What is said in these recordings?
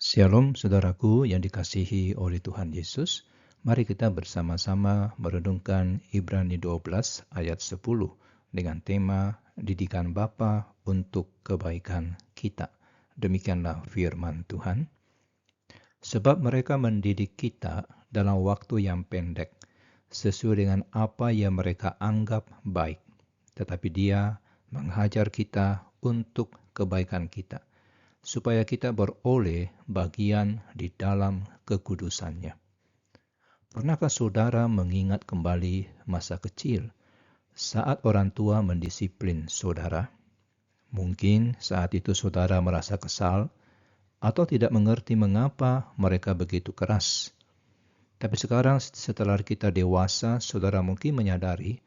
Shalom saudaraku yang dikasihi oleh Tuhan Yesus. Mari kita bersama-sama merenungkan Ibrani 12 ayat 10 dengan tema Didikan Bapa untuk kebaikan kita. Demikianlah firman Tuhan. Sebab mereka mendidik kita dalam waktu yang pendek, sesuai dengan apa yang mereka anggap baik. Tetapi Dia menghajar kita untuk kebaikan kita, supaya kita beroleh bagian di dalam kekudusannya. Pernahkah saudara mengingat kembali masa kecil saat orang tua mendisiplin saudara? Mungkin saat itu saudara merasa kesal atau tidak mengerti mengapa mereka begitu keras. Tapi sekarang setelah kita dewasa, saudara mungkin menyadari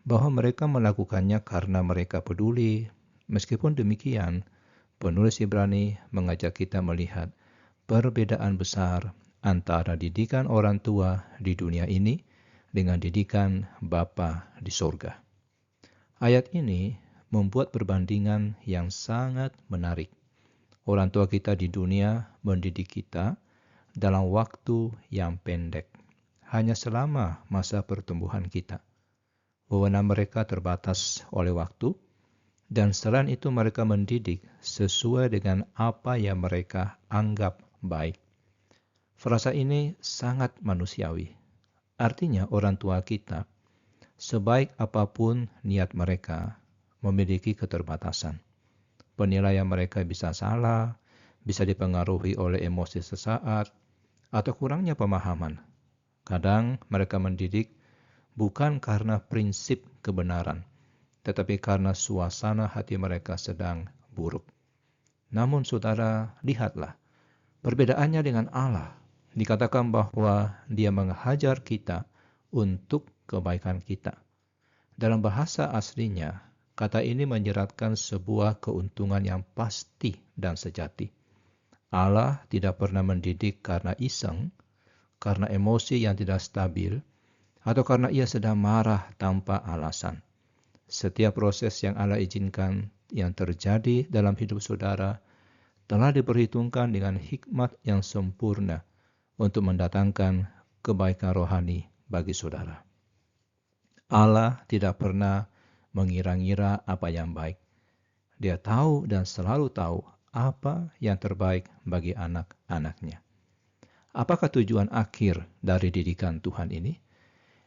bahwa mereka melakukannya karena mereka peduli. Meskipun demikian, penulis Ibrani mengajak kita melihat perbedaan besar antara didikan orang tua di dunia ini dengan didikan Bapa di sorga. Ayat ini membuat perbandingan yang sangat menarik. Orang tua kita di dunia mendidik kita dalam waktu yang pendek, hanya selama masa pertumbuhan kita. Wewenang mereka terbatas oleh waktu, dan selain itu mereka mendidik sesuai dengan apa yang mereka anggap baik. Frasa ini sangat manusiawi. Artinya orang tua kita, sebaik apapun niat mereka, memiliki keterbatasan. Penilaian mereka bisa salah, bisa dipengaruhi oleh emosi sesaat, atau kurangnya pemahaman. Kadang mereka mendidik bukan karena prinsip kebenaran, tetapi karena suasana hati mereka sedang buruk. Namun saudara, lihatlah, perbedaannya dengan Allah. Dikatakan bahwa Dia menghajar kita untuk kebaikan kita. Dalam bahasa aslinya, kata ini menyeratkan sebuah keuntungan yang pasti dan sejati. Allah tidak pernah mendidik karena iseng, karena emosi yang tidak stabil, atau karena Ia sedang marah tanpa alasan. Setiap proses yang Allah izinkan yang terjadi dalam hidup saudara telah diperhitungkan dengan hikmat yang sempurna untuk mendatangkan kebaikan rohani bagi saudara. Allah tidak pernah mengira-ngira apa yang baik. Dia tahu dan selalu tahu apa yang terbaik bagi anak-anaknya. Apakah tujuan akhir dari didikan Tuhan ini?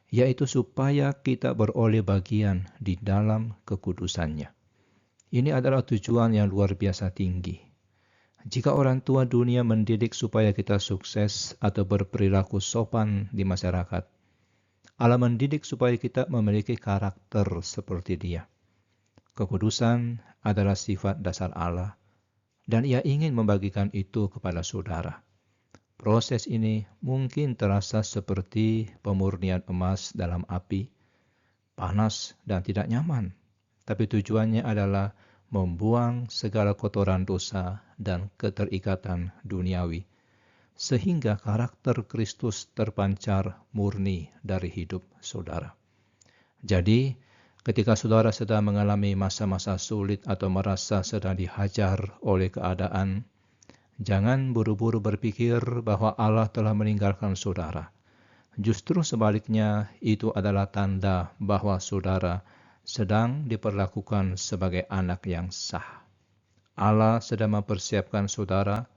Yaitu supaya kita beroleh bagian di dalam kekudusannya. Ini adalah tujuan yang luar biasa tinggi. Jika orang tua dunia mendidik supaya kita sukses atau berperilaku sopan di masyarakat, Allah mendidik supaya kita memiliki karakter seperti Dia. Kekudusan adalah sifat dasar Allah, dan Ia ingin membagikan itu kepada saudara. Proses ini mungkin terasa seperti pemurnian emas dalam api, panas dan tidak nyaman. Tapi tujuannya adalah membuang segala kotoran dosa dan keterikatan duniawi, sehingga karakter Kristus terpancar murni dari hidup saudara. Jadi, ketika saudara sedang mengalami masa-masa sulit atau merasa sedang dihajar oleh keadaan, jangan buru-buru berpikir bahwa Allah telah meninggalkan saudara. Justru sebaliknya, itu adalah tanda bahwa saudara sedang diperlakukan sebagai anak yang sah. Allah sedang mempersiapkan saudara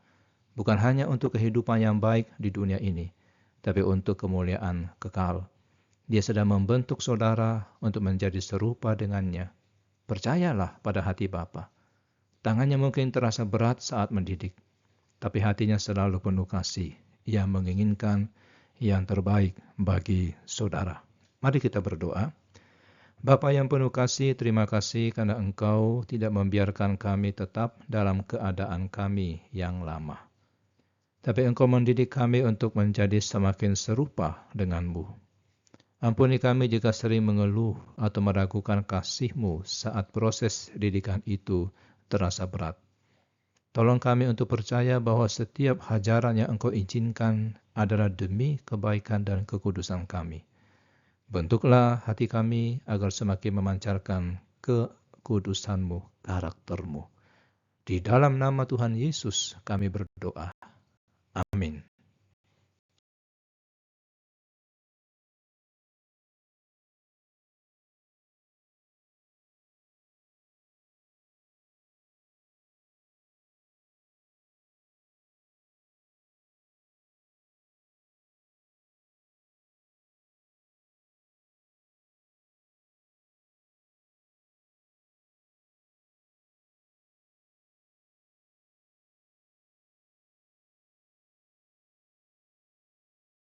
bukan hanya untuk kehidupan yang baik di dunia ini, tapi untuk kemuliaan kekal. Dia sedang membentuk saudara untuk menjadi serupa dengannya. Percayalah pada hati Bapa. Tangannya mungkin terasa berat saat mendidik, tapi hatinya selalu penuh kasih. Ia menginginkan yang terbaik bagi saudara. Mari kita berdoa. Bapa yang penuh kasih, terima kasih karena Engkau tidak membiarkan kami tetap dalam keadaan kami yang lama. Tapi Engkau mendidik kami untuk menjadi semakin serupa dengan-Mu. Ampuni kami jika sering mengeluh atau meragukan kasih-Mu saat proses didikan itu terasa berat. Tolong kami untuk percaya bahwa setiap hajaran yang Engkau izinkan adalah demi kebaikan dan kekudusan kami. Bentuklah hati kami agar semakin memancarkan kekudusan-Mu, karakter-Mu. Di dalam nama Tuhan Yesus kami berdoa. Amin.